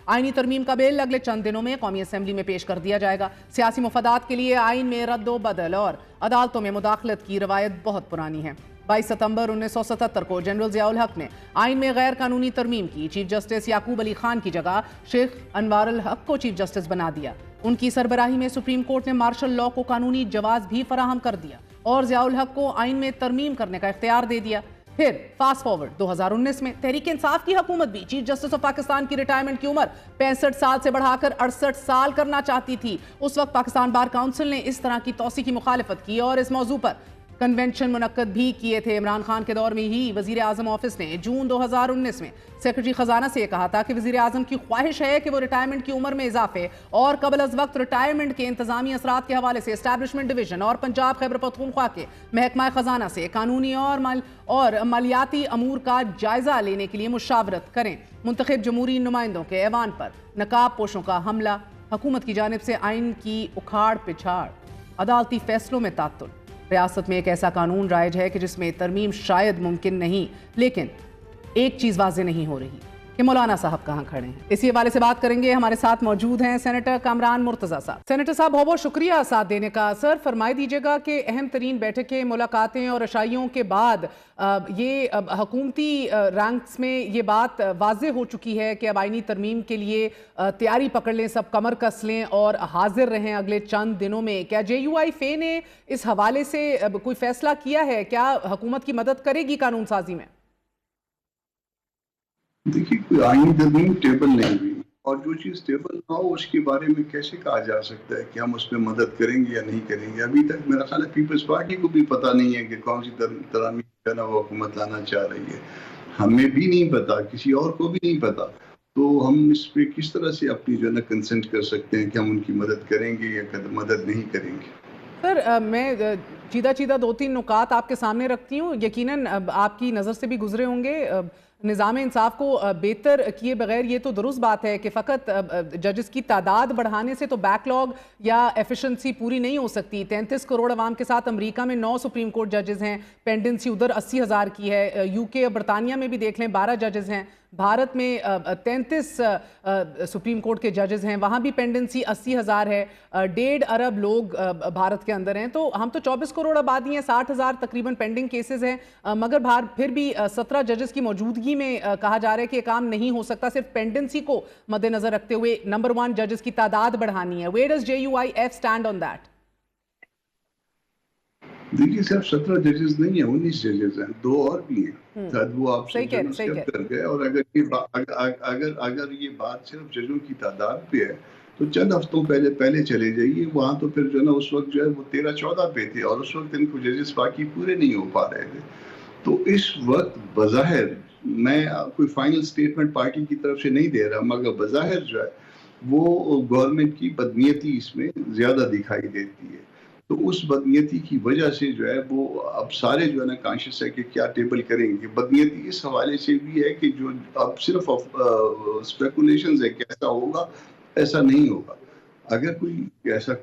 آئینی ترمیم کا بل اگلے چند دنوں میں قومی اسمبلی میں پیش کر دیا جائے گا۔ سیاسی مفادات کے لیے آئین میں رد و بدل اور عدالتوں میں مداخلت کی روایت بہت پرانی ہے۔ 22 ستمبر 1977 کو جنرل ضیاء الحق نے آئین میں غیر قانونی ترمیم کی۔ چیف جسٹس یعقوب علی خان کی جگہ شیخ انوار الحق کو چیف جسٹس بنا دیا۔ ان کی سربراہی میں سپریم کورٹ نے مارشل لاء کو قانونی جواز بھی فراہم کر دیا اور ضیاء الحق کو آئین میں ترمیم کرنے کا اختیار دے دیا۔ پھر فاسٹ فارورڈ 2019 میں تحریک انصاف کی حکومت بھی چیف جسٹس آف پاکستان کی ریٹائرمنٹ کی عمر 65 سال سے بڑھا کر 68 سال کرنا چاہتی تھی۔ اس وقت پاکستان بار کونسل نے اس طرح کی توسیع کی مخالفت کی اور اس موضوع پر کنونشن منعقد بھی کیے تھے۔ عمران خان کے دور میں ہی وزیر اعظم آفس نے جون 2019 میں سیکرٹری خزانہ سے یہ کہا تھا کہ وزیر اعظم کی خواہش ہے کہ وہ ریٹائرمنٹ کی عمر میں اضافے اور قبل از وقت ریٹائرمنٹ کے انتظامی اثرات کے حوالے سے اسٹیبلشمنٹ ڈویژن اور پنجاب خیبر پختونخوا کے محکمہ خزانہ سے قانونی اور مالیاتی امور کا جائزہ لینے کے لیے مشاورت کریں۔ منتخب جمہوری نمائندوں کے ایوان پر نقاب پوشوں کا حملہ، حکومت کی جانب سے آئین کی اکھاڑ پچھاڑ، عدالتی فیصلوں میں تعطل۔ ریاست میں ایک ایسا قانون رائج ہے کہ جس میں ترمیم شاید ممکن نہیں، لیکن ایک چیز واضح نہیں ہو رہی کہ مولانا صاحب کہاں کھڑے ہیں۔ اسی حوالے سے بات کریں گے، ہمارے ساتھ موجود ہیں سینیٹر کامران مرتضیٰ صاحب۔ سینیٹر صاحب بہت بہت شکریہ ساتھ دینے کا۔ سر فرمائے دیجیے گا کہ اہم ترین بیٹھکیں، ملاقاتیں اور اشائیوں کے بعد یہ حکومتی رینکس میں یہ بات واضح ہو چکی ہے کہ اب آئینی ترمیم کے لیے تیاری پکڑ لیں، سب کمر کس لیں اور حاضر رہیں اگلے چند دنوں میں۔ کیا جے یو آئی فے نے اس حوالے سے کوئی فیصلہ کیا ہے؟ کیا حکومت کی مدد کرے گی قانون سازی میں؟ دیکھیے، کوئی آئینی ترمیم ٹیبل نہیں ہوئی، اور جو چیز ٹیبل نہ ہو اس کے بارے میں کیسے کہا جا سکتا ہے کہ ہم اس پہ مدد کریں گے یا نہیں کریں گے۔ ابھی تک میرا خیال ہے پیپلز پارٹی کو بھی پتہ نہیں ہے کہ کون سی ترامیم جو ہے نا وہ حکومت لانا چاہ رہی ہے۔ ہمیں بھی نہیں پتا، کسی اور کو بھی نہیں پتا، تو ہم اس پہ کس طرح سے اپنی جو ہے نا کنسنٹ کر سکتے ہیں کہ ہم ان کی مدد کریں گے یا مدد نہیں کریں گے۔ سر میں چیدہ 2-3 نکات آپ کے سامنے رکھتی ہوں، یقیناً آپ کی نظر سے بھی گزرے ہوں گے۔ نظام انصاف کو بہتر کیے بغیر یہ تو درست بات ہے کہ فقط ججز کی تعداد بڑھانے سے تو بیک لاگ یا ایفیشنسی پوری نہیں ہو سکتی۔ 33 کروڑ عوام کے ساتھ امریکہ میں 9 سپریم کورٹ ججز ہیں، پینڈنسی ادھر 80,000 کی ہے۔ یو کے برطانیہ میں بھی دیکھ لیں 12 ججز ہیں، بھارت میں 33 سپریم کورٹ کے ججز ہیں، وہاں بھی پینڈنسی 80,000 ہے۔ 1.5 ارب لوگ بھارت کے اندر ہیں، تو ہم تو 24 کروڑ آبادی ہیں، 60,000 تقریباً پینڈنگ کیسز ہیں، مگر پھر بھی 17 ججز کی موجودگی میں کہا جا رہا ہے کہ یہ کام نہیں ہو سکتا صرف پینڈنسی کو مد نظر رکھتے ہوئے۔ نمبر 1 ججز کی تعداد بڑھانی ہے۔ Where does JUIF stand on that؟ دیکھیے صرف 17 ججز نہیں ہیں، 19 ججز ہیں، 2 اور بھی ہیں، شاید وہ آپ سے اسکپ کر گئے۔ اور اگر یہ بات صرف ججوں کی تعداد پہ ہے تو چند ہفتوں پہلے چلے جائیے وہاں، تو پھر جو ہے نا اس وقت جو ہے وہ 13-14 پہ تھے اور اس وقت ان کو ججز باقی پورے نہیں ہو پا رہے تھے۔ تو اس وقت بظاہر، میں کوئی فائنل سٹیٹمنٹ پارٹی کی طرف سے نہیں دے رہا، مگر بظاہر جو ہے وہ گورنمنٹ کی بدنیتی اس میں زیادہ دکھائی دیتی ہے۔ تو اس بدنیتی کی وجہ سے جو ہے وہ اب سارے جو ہے نا کانشیس ہے کہ کیا ٹیبل کریں گے۔ بدنیتی اس حوالے سے بھی ہے کہ جو اب صرف اسپیکولیشنز ہے کہ ایسا ہوگا، ایسا نہیں ہوگا۔ اگر کوئی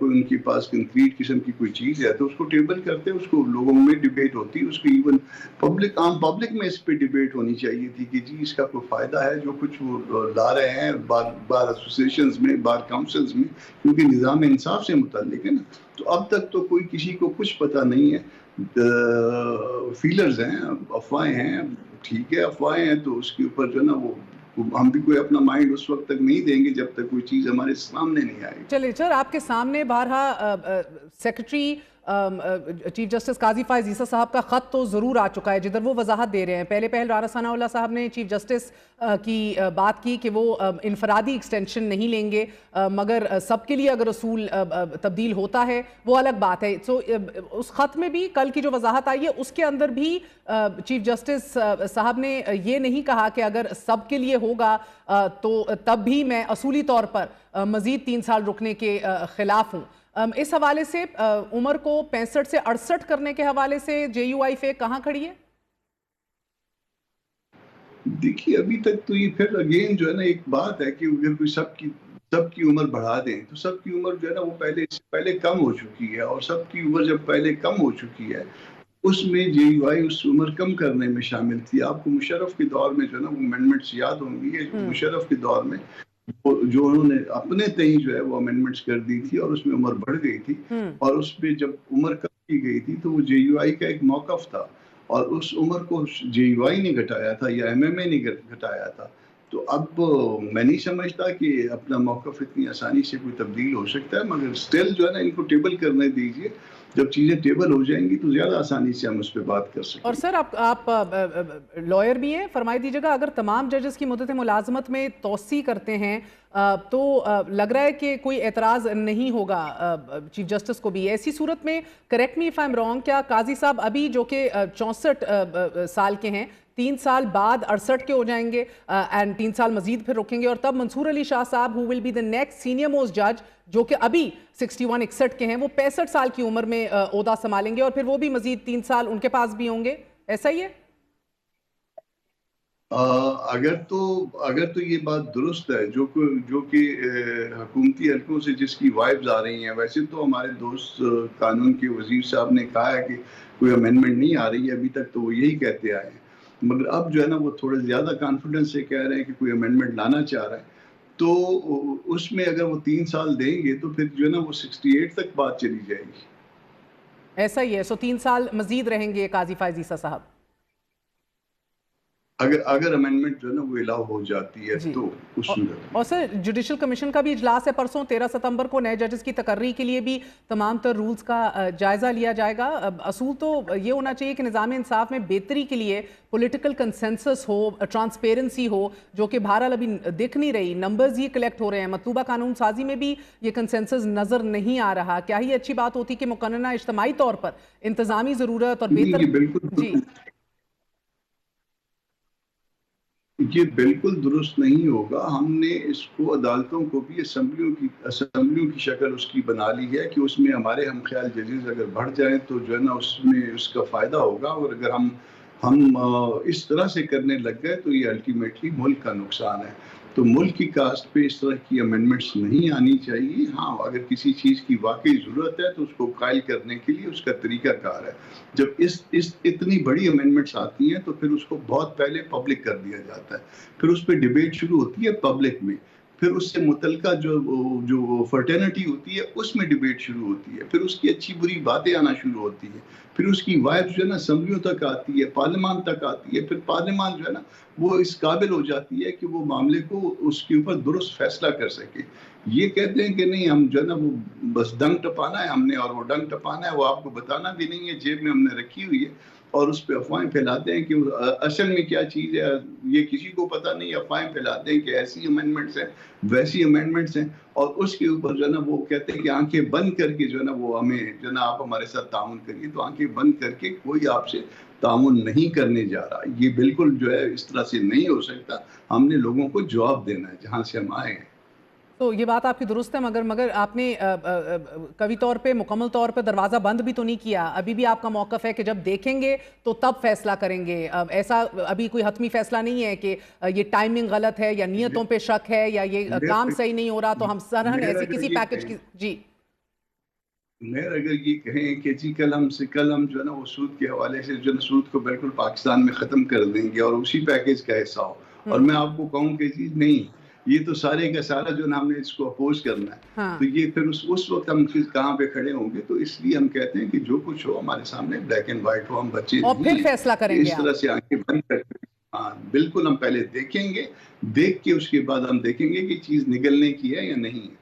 ان کے پاس کنکریٹ قسم کی کوئی چیز ہے تو اس کو ٹیبل کرتے، اس کو لوگوں میں ڈیبیٹ ہوتی، اس کو ایون عام پبلک میں اس پہ ڈیبیٹ ہونی چاہیے تھی کہ جی اس کا کوئی فائدہ ہے جو کچھ وہ لا رہے ہیں بار ایسوسیشنز میں، بار کاؤنسلز میں، کیونکہ نظام انصاف سے متعلق ہے نا۔ تو اب تک تو کوئی کسی کو کچھ پتہ نہیں ہے، فیلرز ہیں، افواہیں ہیں، ٹھیک ہے افواہیں ہیں، تو اس کے اوپر جو ہے نا وہ ہم بھی کوئی اپنا مائنڈ اس وقت تک نہیں دیں گے جب تک کوئی چیز ہمارے سامنے نہیں آئے گی۔ چلے سر، آپ کے سامنے بارہا سیکرٹری چیف جسٹس قاضی فائز عیسیٰ صاحب کا خط تو ضرور آ چکا ہے جدھر وہ وضاحت دے رہے ہیں۔ پہل رانا ثناء اللہ صاحب نے چیف جسٹس کی بات کی کہ وہ انفرادی ایکسٹینشن نہیں لیں گے، مگر سب کے لیے اگر اصول تبدیل ہوتا ہے وہ الگ بات ہے۔ سو اس خط میں بھی کل کی جو وضاحت آئی ہے اس کے اندر بھی چیف جسٹس صاحب نے یہ نہیں کہا کہ اگر سب کے لیے ہوگا تو تب بھی میں اصولی طور پر مزید 3 سال رکنے کے خلاف ہوں۔ اس حوالے سے عمر کو 65 سے 68 کرنے کے حوالے سے JUIF کہاں کھڑی ہے؟ دیکھیے ابھی تک تو یہ پھر اگین جو ہے نا ایک بات ہے کہ اگر کوئی سب کی عمر بڑھا دیں تو سب کی عمر جو ہے نا وہ پہلے کم ہو چکی ہے، اور سب کی عمر جب پہلے کم ہو چکی ہے اس میں JUI اس عمر کم کرنے میں شامل تھی۔ آپ کو مشرف کے دور میں جو ہے نا وہ امینڈمنٹس یاد ہوں گی، مشرف کے دور میں جو انہوں نے اپنے تئیں جو ہے وہ امینڈمنٹس کر دی تھی اور اس میں عمر بڑھ گئی تھی، اور اس پہ جب عمر کم کی گئی تھی تو وہ جے یو آئی کا ایک موقف تھا، اور اس عمر کو جے یو آئی نے گھٹایا تھا یا ایم ایم اے نے گھٹایا تھا. تو اب میں نہیں سمجھتا کہ اپنا موقف اتنی آسانی سے کوئی تبدیل ہو سکتا ہے، مگر اسٹل جو ہے نا ان کو ٹیبل کرنے دیجیے. جب چیزیں ٹیبل ہو جائیں گی تو زیادہ آسانی سے ہم اس پہ بات کر سکیں. اور سر آپ لائر بھی ہیں، فرمائی دیجیے گا اگر تمام ججز کی مدت ملازمت میں توسیع کرتے ہیں تو لگ رہا ہے کہ کوئی اعتراض نہیں ہوگا چیف جسٹس کو بھی. ایسی صورت میں correct me if I am wrong, کیا قاضی صاحب ابھی جو کہ 64 سال کے ہیں 3 سال بعد 68 کے ہو جائیں گے اینڈ 3 سال مزید پھر رکیں گے، اور تب منصور علی شاہ صاحب who will be the next senior most judge جو کہ ابھی 61 کے ہیں، وہ 65 سال کی عمر میں عہدہ سنبھالیں گے اور پھر وہ بھی مزید 3 سال ان کے پاس بھی ہوں گے، ایسا ہی ہے؟ اگر تو یہ بات درست ہے جو کہ حکومتی حلقوں سے جس کی وائبز آ رہی ہیں، ویسے تو ہمارے دوست قانون کے وزیر صاحب نے کہا ہے کہ کوئی امینڈمنٹ نہیں آ رہی ہے ابھی تک، تو وہ یہی کہتے آئے ہیں، مگر اب جو ہے نا وہ تھوڑے زیادہ کانفیڈنس سے کہہ رہے ہیں کہ کوئی امینڈمنٹ لانا چاہ رہا ہے. تو اس میں اگر وہ 3 سال دیں گے تو پھر جو ہے نا وہ 68 تک بات چلی جائے گی. ایسا ہی ہے، سو 3 سال مزید رہیں گے قاضی فائز عیسیٰ صاحب اگر امینڈمنٹ جو ہے نا وہ الاؤ ہو جاتی ہے تو اس صورت. اور سر جوڈیشل کمیشن کا بھی اجلاس ہے پرسوں 13 ستمبر کو، نئے ججز کی تقرری کے لیے بھی تمام تر رولز کا جائزہ لیا جائے گا. اصول تو یہ ہونا چاہیے کہ نظام انصاف میں بہتری کے لیے پولیٹیکل کنسنسس ہو، ٹرانسپیرنسی ہو، جو کہ بہرحال ابھی دکھ نہیں رہی. نمبرز یہ کلیکٹ ہو رہے ہیں، مطلوبہ قانون سازی میں بھی یہ کنسنسس نظر نہیں آ رہا. کیا ہی اچھی بات ہوتی کہ مقننہ اجتماعی طور پر انتظامی ضرورت اور بہتر یہ بالکل درست نہیں ہوگا. ہم نے اس کو عدالتوں کو بھی اسمبلیوں کی شکل اس کی بنا لی ہے کہ اس میں ہمارے ہم خیال ججز اگر بڑھ جائیں تو جو ہے نا اس میں اس کا فائدہ ہوگا، اور اگر ہم اس طرح سے کرنے لگ گئے تو یہ الٹیمیٹلی ملک کا نقصان ہے. تو ملک کی کاسٹ پہ اس طرح کی امینڈمنٹس نہیں آنی چاہیے. ہاں اگر کسی چیز کی واقعی ضرورت ہے تو اس کو قائل کرنے کے لیے اس کا طریقہ کار ہے. جب اتنی بڑی امینڈمنٹس آتی ہیں تو پھر اس کو بہت پہلے پبلک کر دیا جاتا ہے، پھر اس پہ ڈیبیٹ شروع ہوتی ہے پبلک میں، پھر اس سے متعلقہ جو فرٹرنٹی ہوتی ہے اس میں ڈیبیٹ شروع ہوتی ہے، پھر اس کی اچھی بری باتیں آنا شروع ہوتی ہیں، پھر اس کی وائب جو ہے نا اسمبلیوں تک آتی ہے، پارلیمان تک آتی ہے، پھر پارلیمان جو ہے نا وہ اس قابل ہو جاتی ہے کہ وہ معاملے کو اس کے اوپر درست فیصلہ کر سکے. یہ کہتے ہیں کہ نہیں ہم جو ہے نا وہ بس ڈنگ ٹپانا ہے ہم نے، اور وہ ڈنگ ٹپانا ہے وہ آپ کو بتانا بھی نہیں ہے، جیب میں ہم نے رکھی ہوئی ہے، اور اس پہ افواہیں پھیلاتے ہیں کہ اصل میں کیا چیز ہے یہ کسی کو پتہ نہیں. افواہیں پھیلاتے ہیں کہ ایسی امینڈمنٹس ہیں ویسی امینڈمنٹس ہیں، اور اس کے اوپر جو ہے نا وہ کہتے ہیں کہ آنکھیں بند کر کے جو ہے نا وہ ہمیں جو ہے نا آپ ہمارے ساتھ تعاون کریے. تو آنکھیں بند کر کے کوئی آپ سے تعاون نہیں کرنے جا رہا. یہ بالکل جو ہے اس طرح سے نہیں ہو سکتا. ہم نے لوگوں کو جواب دینا ہے جہاں سے ہم آئے ہیں. تو یہ بات آپ کی درست ہے، مگر آپ نے قوی طور پہ مکمل طور پہ دروازہ بند بھی تو نہیں کیا. ابھی بھی آپ کا موقف ہے کہ جب دیکھیں گے تو تب فیصلہ کریں گے. ایسا ابھی کوئی حتمی فیصلہ نہیں ہے کہ یہ ٹائمنگ غلط ہے یا نیتوں پہ شک ہے یا یہ کام صحیح نہیں ہو رہا تو ہم سرہن ایسی کسی پیکج کی. جی میر اگر یہ کہیں کہ جی کل ہم جو ہے نا وہ سود کے حوالے سے جو ہے سود کو بالکل پاکستان میں ختم کر دیں گے اور اسی پیکج کا حصہ ہو، اور میں آپ کو کہوں کہ جی نہیں، یہ تو سارے کا سارا جو ہے ہم نے اس کو اپوز کرنا ہے، تو یہ پھر اس وقت ہم کہاں پہ کھڑے ہوں گے. تو اس لیے ہم کہتے ہیں کہ جو کچھ ہو ہمارے سامنے بلیک اینڈ وائٹ ہو، ہم بچے اور پھر فیصلہ کریں گے اس طرح سے آنکھیں بند کر کے. ہاں بالکل، ہم پہلے دیکھیں گے، دیکھ کے اس کے بعد ہم دیکھیں گے کہ چیز نگلنے کی ہے یا نہیں ہے.